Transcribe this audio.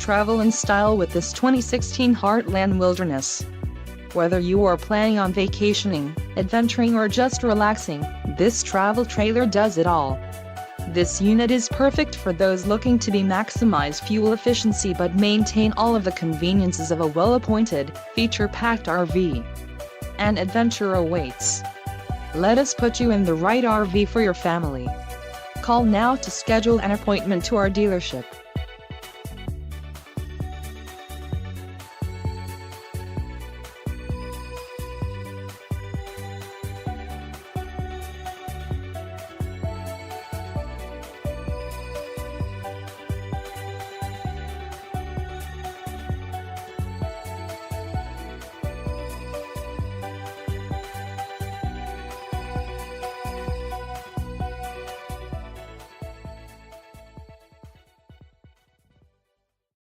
Travel in style with this 2016 Heartland Wilderness. Whether you are planning on vacationing, adventuring or just relaxing, this travel trailer does it all. This unit is perfect for those looking to maximize fuel efficiency but maintain all of the conveniences of a well-appointed, feature-packed RV. An adventure awaits. Let us put you in the right RV for your family. Call now to schedule an appointment to our dealership.